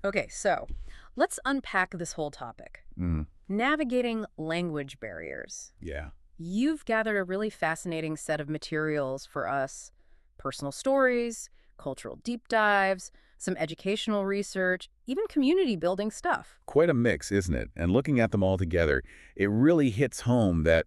Okay, so let's unpack this whole topic. Mm, Navigating language barriers. yeah. You've gathered a really fascinating set of materials for us: personal stories, cultural deep dives, some educational research, even community building stuff. Quite a mix, isn't it? And looking at them all together, it really hits home that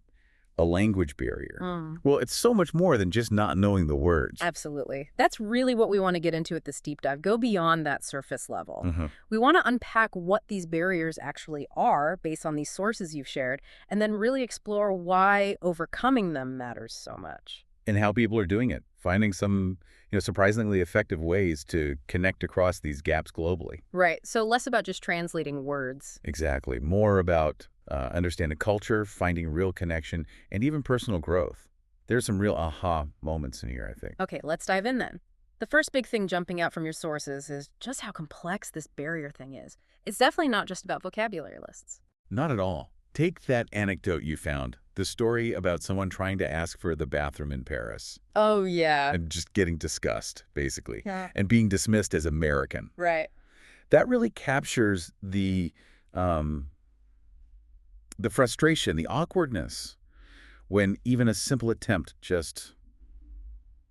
a language barrier. Mm. Well, it's so much more than just not knowing the words. Absolutely. That's really what we want to get into at this deep dive. Go beyond that surface level. hmm We want to unpack what these barriers actually are based on these sources you've shared, and then really explore why overcoming them matters so much. And how people are doing it, finding some, surprisingly effective ways to connect across these gaps globally. Right. So less about just translating words. Exactly. More about understanding culture, finding real connection, and even personal growth. There's some real aha moments in here, I think. Okay, let's dive in then. The first big thing jumping out from your sources is just how complex this barrier thing is. It's definitely not just about vocabulary lists. Not at all. Take that anecdote you found, the story about someone trying to ask for the bathroom in Paris Oh, yeah. and just getting discussed, basically, Yeah. and being dismissed as American. Right. That really captures the frustration, the awkwardness when even a simple attempt just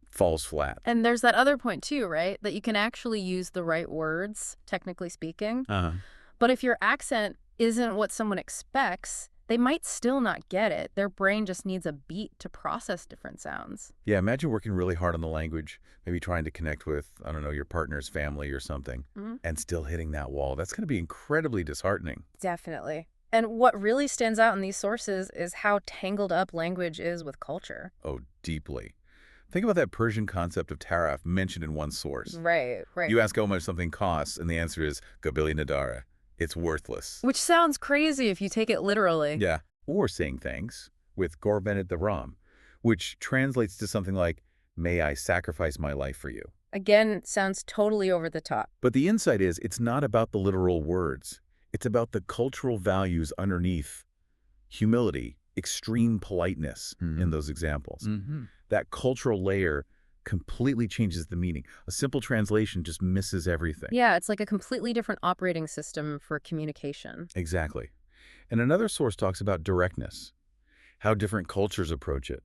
falls flat. And there's that other point too, right? That you can actually use the right words, technically speaking. Uh-huh. But if your accent isn't what someone expects, they might still not get it. Their brain just needs a beat to process different sounds. Yeah, imagine working really hard on the language, maybe trying to connect with, I don't know, your partner's family or something, Mhm. and still hitting that wall. That's going to be incredibly disheartening. Definitely. And what really stands out in these sources is how tangled up language is with culture. Oh, deeply. Think about that Persian concept of tariff mentioned in one source. Right, right. You ask how much something costs, and the answer is Gabili Nadara. It's worthless. Which sounds crazy if you take it literally. Yeah. Or saying thanks with Gorbenet the Ram, which translates to something like, may I sacrifice my life for you. Again, sounds totally over the top. But the insight is, it's not about the literal words. It's about the cultural values underneath humility, extreme politeness in those examples. Mm-hmm. That cultural layer completely changes the meaning. A simple translation just misses everything. Yeah, it's like a completely different operating system for communication. Exactly. And another source talks about directness, how different cultures approach it.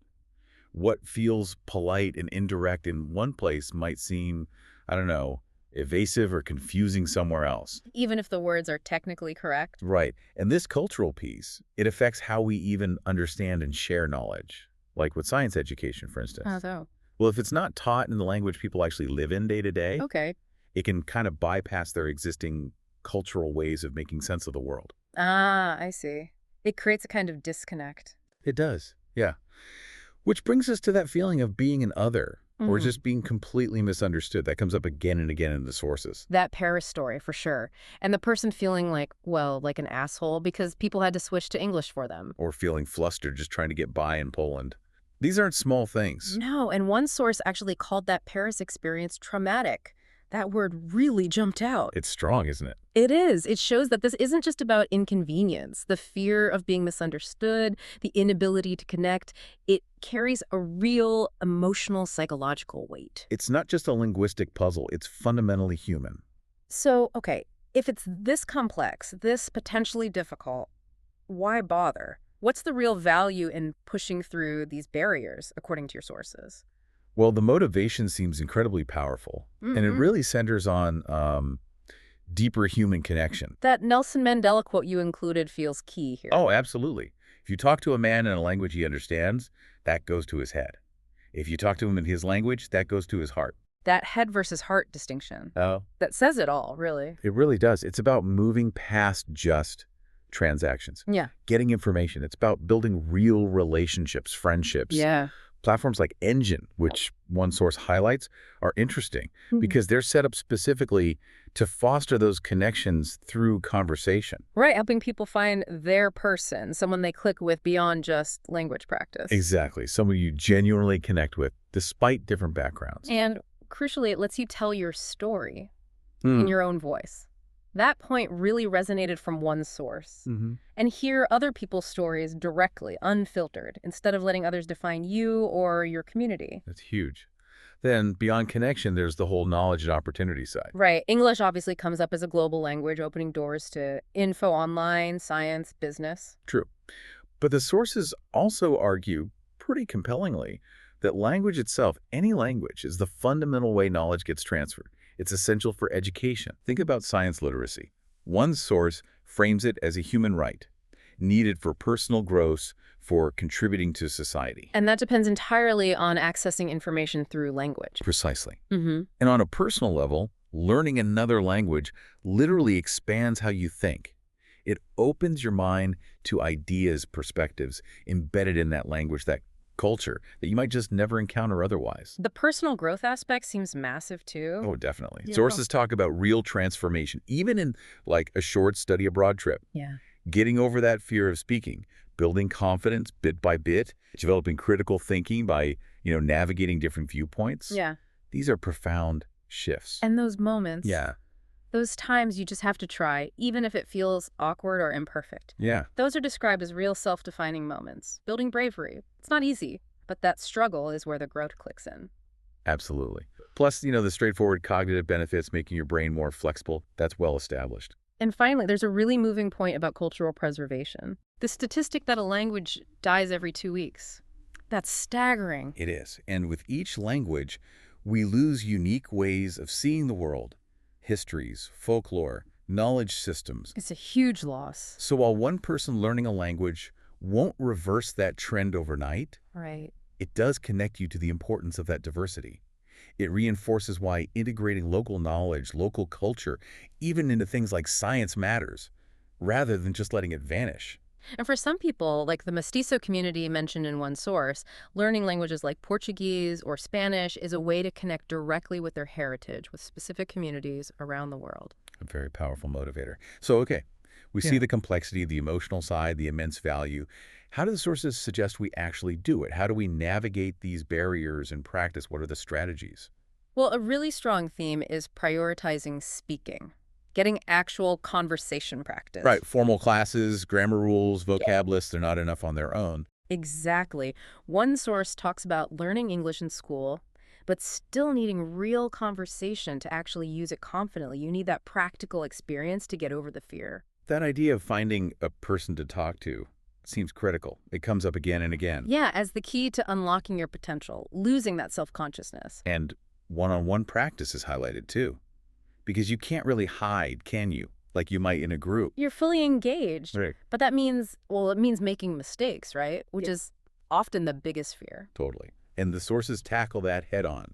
What feels polite and indirect in one place might seem, I don't know, evasive or confusing somewhere else. Even if the words are technically correct. Right. And this cultural piece, it affects how we even understand and share knowledge, like with science education, for instance. How so? Well, if it's not taught in the language people actually live in day to day, Okay. it can kind of bypass their existing cultural ways of making sense of the world. Ah, I see. It creates a kind of disconnect. It does, yeah. Which brings us to that feeling of being an other, or just being completely misunderstood. That comes up again and again in the sources. That Paris story, for sure. And the person feeling like, well, like an asshole because people had to switch to English for them. Or feeling flustered just trying to get by in Poland. These aren't small things. No, and one source actually called that Paris experience traumatic. That word really jumped out. It's strong, isn't it? It is. It shows that this isn't just about inconvenience, the fear of being misunderstood, the inability to connect. It carries a real emotional, psychological weight. It's not just a linguistic puzzle. It's fundamentally human. So, okay, if it's this complex, this potentially difficult, why bother? What's the real value in pushing through these barriers, according to your sources? Well, the motivation seems incredibly powerful, and it really centers on deeper human connection. That Nelson Mandela quote you included feels key here. Oh, absolutely. If you talk to a man in a language he understands, that goes to his head. If you talk to him in his language, that goes to his heart. That head versus heart distinction. Oh, That says it all, really. it really does. It's about moving past just transactions, Yeah. getting information. It's about building real relationships, friendships. Yeah. Platforms like Engine, which one source highlights, are interesting because they're set up specifically to foster those connections through conversation. Right, helping people find their person, someone they click with beyond just language practice. Exactly. Someone you genuinely connect with, despite different backgrounds. And crucially, it lets you tell your story in your own voice. That point really resonated from one source. And hear other people's stories directly, unfiltered, instead of letting others define you or your community. That's huge. Then beyond connection, there's the whole knowledge and opportunity side. Right. English obviously comes up as a global language, opening doors to info online, science, business. True. But the sources also argue pretty compellingly that language itself, any language, is the fundamental way knowledge gets transferred. It's essential for education. Think about science literacy. One source frames it as a human right, needed for personal growth, for contributing to society. And that depends entirely on accessing information through language. Precisely. Mm-hmm. And on a personal level, learning another language literally expands how you think. It opens your mind to ideas, perspectives embedded in that language, that culture that you might just never encounter otherwise. The personal growth aspect seems massive too. Oh, definitely. Yeah. Sources talk about real transformation, even in like a short study abroad trip. Yeah. Getting over that fear of speaking, building confidence bit by bit, developing critical thinking by, navigating different viewpoints. Yeah. These are profound shifts. And those moments. Yeah. Those times you just have to try, even if it feels awkward or imperfect. Yeah. Those are described as real self-defining moments, building bravery. It's not easy, but that struggle is where the growth clicks in. Absolutely. Plus, the straightforward cognitive benefits, making your brain more flexible, that's well established. And finally, there's a really moving point about cultural preservation. The statistic that a language dies every 2 weeks. That's staggering. It is. And with each language, we lose unique ways of seeing the world. Histories, folklore, knowledge systems. It's a huge loss. So while one person learning a language won't reverse that trend overnight, Right. it does connect you to the importance of that diversity. It reinforces why integrating local knowledge, local culture, even into things like science matters, rather than just letting it vanish. And for some people, like the mestizo community mentioned in one source, learning languages like Portuguese or Spanish is a way to connect directly with their heritage, with specific communities around the world. A very powerful motivator. So, okay, we see the complexity, the emotional side, the immense value. How do the sources suggest we actually do it? How do we navigate these barriers in practice? What are the strategies? Well, a really strong theme is prioritizing speaking, getting actual conversation practice. Right, formal classes, grammar rules, vocab lists, they're not enough on their own. Exactly. One source talks about learning English in school, but still needing real conversation to actually use it confidently. You need that practical experience to get over the fear. That idea of finding a person to talk to seems critical. It comes up again and again. Yeah, as the key to unlocking your potential, losing that self-consciousness. And one-on-one practice is highlighted too. Because you can't really hide, can you? Like you might in a group. You're fully engaged, Right. but that means, well, it means making mistakes, right? Which is often the biggest fear. Totally. And the sources tackle that head on.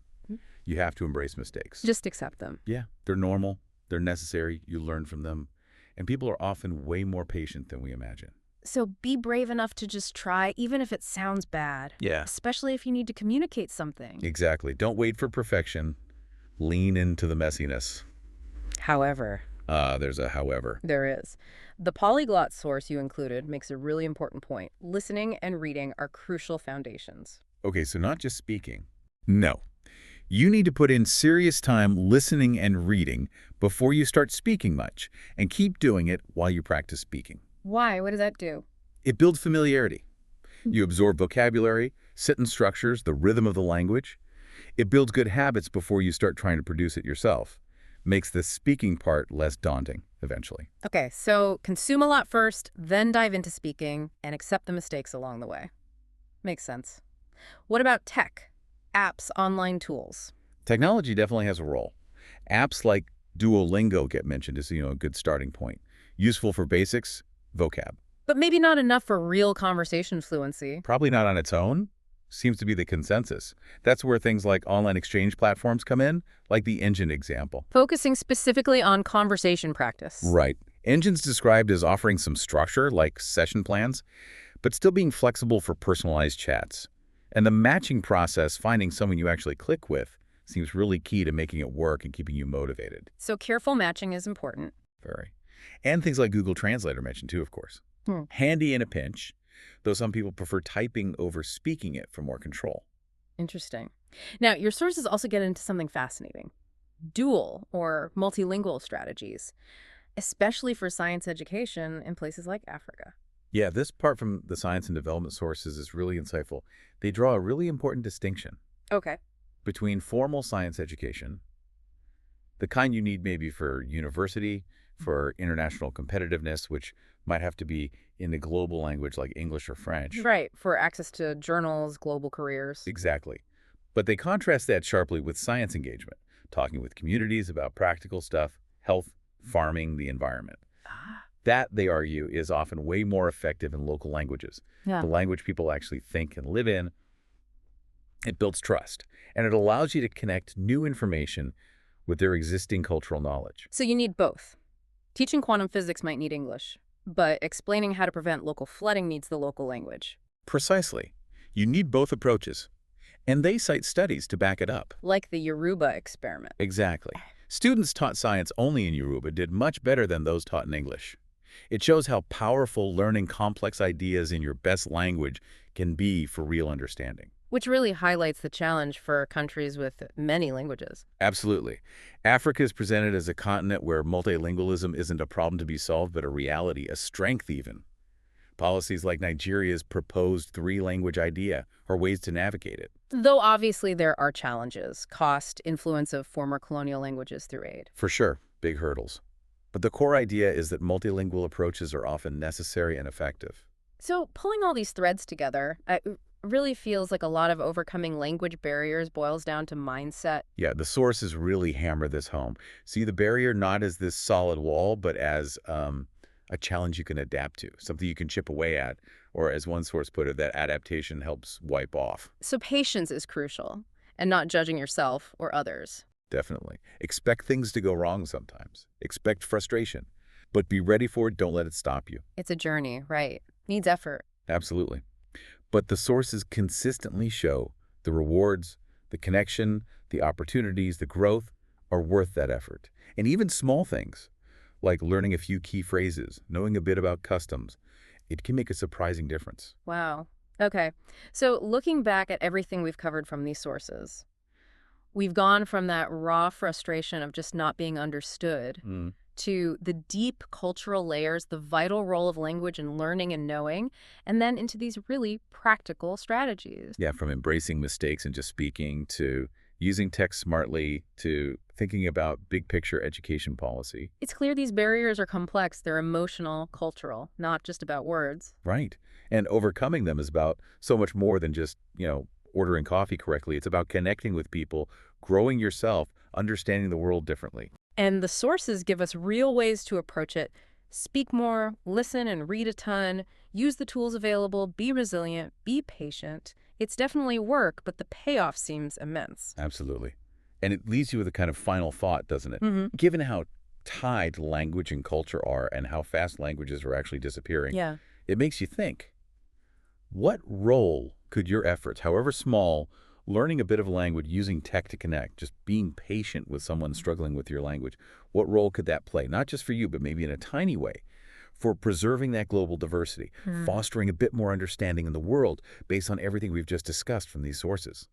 You have to embrace mistakes. Just accept them. Yeah, they're normal. They're necessary. You learn from them. And people are often way more patient than we imagine. So be brave enough to just try, even if it sounds bad. Yeah. Especially if you need to communicate something. Exactly. Don't wait for perfection. Lean into the messiness. However. There's a however. There is. The polyglot source you included makes a really important point. Listening and reading are crucial foundations. Okay, so not just speaking. No. You need to put in serious time listening and reading before you start speaking much, and keep doing it while you practice speaking. Why? What does that do? It builds familiarity. You absorb vocabulary, sentence structures, the rhythm of the language. It builds good habits before you start trying to produce it yourself. Makes the speaking part less daunting eventually. Okay, so consume a lot first, then dive into speaking, and accept the mistakes along the way. Makes sense. What about tech? Apps, online tools? Technology definitely has a role. Apps like Duolingo get mentioned as, a good starting point. Useful for basics, vocab. But maybe not enough for real conversation fluency. Probably not on its own. Seems to be the consensus. That's where things like online exchange platforms come in, like the Engine example. Focusing specifically on conversation practice. Right. Engine's described as offering some structure, like session plans, but still being flexible for personalized chats. And the matching process, finding someone you actually click with, seems really key to making it work and keeping you motivated. So careful matching is important. Very. And things like Google Translate are mentioned too, of course. Handy in a pinch, though some people prefer typing over speaking it for more control. Interesting. Now, your sources also get into something fascinating. Dual or multilingual strategies, especially for science education in places like Africa. Yeah, this part from the science and development sources is really insightful. They draw a really important distinction. Okay. between formal science education, the kind you need maybe for university, for international competitiveness, which might have to be in a global language like English or French. Right, for access to journals, global careers. Exactly. But they contrast that sharply with science engagement, talking with communities about practical stuff, health, farming, the environment. Ah, That, they argue, is often way more effective in local languages, yeah. the language people actually think and live in. It builds trust, and it allows you to connect new information with their existing cultural knowledge. So you need both. Teaching quantum physics might need English, but explaining how to prevent local flooding needs the local language. Precisely. You need both approaches, and they cite studies to back it up. Like the Yoruba experiment. Exactly. Students taught science only in Yoruba did much better than those taught in English. It shows how powerful learning complex ideas in your best language can be for real understanding. Which really highlights the challenge for countries with many languages. Absolutely. Africa is presented as a continent where multilingualism isn't a problem to be solved, but a reality, a strength even. Policies like Nigeria's proposed three-language idea are ways to navigate it. Though obviously there are challenges, cost, influence of former colonial languages through aid. For sure, big hurdles. But the core idea is that multilingual approaches are often necessary and effective. So pulling all these threads together, it really feels like a lot of overcoming language barriers boils down to mindset. Yeah, the sources really hammer this home. See the barrier not as this solid wall, but as a challenge you can adapt to, something you can chip away at, or as one source put it, that adaptation helps wipe off. So patience is crucial, and not judging yourself or others. Definitely. Expect things to go wrong sometimes. Expect frustration. But be ready for it. Don't let it stop you. It's a journey, right? Needs effort. Absolutely. But the sources consistently show the rewards, the connection, the opportunities, the growth are worth that effort. And even small things, like learning a few key phrases, knowing a bit about customs, it can make a surprising difference. Wow. Okay. So looking back at everything we've covered from these sources, we've gone from that raw frustration of just not being understood Mm. to the deep cultural layers, the vital role of language in learning and knowing, and then into these really practical strategies. Yeah, from embracing mistakes and just speaking to using text smartly to thinking about big picture education policy. It's clear these barriers are complex. They're emotional, cultural, not just about words. Right. And overcoming them is about so much more than just, ordering coffee correctly. It's about connecting with people, growing yourself, understanding the world differently. And the sources give us real ways to approach it. Speak more, listen and read a ton, use the tools available, be resilient, be patient. It's definitely work, but the payoff seems immense. Absolutely. And it leaves you with a kind of final thought, doesn't it? Mm-hmm. Given how tied language and culture are and how fast languages are actually disappearing, Yeah. it makes you think, what role could your efforts, however small, learning a bit of a language, using tech to connect, just being patient with someone struggling with your language, what role could that play? Not just for you, but maybe in a tiny way, for preserving that global diversity, fostering a bit more understanding in the world based on everything we've just discussed from these sources.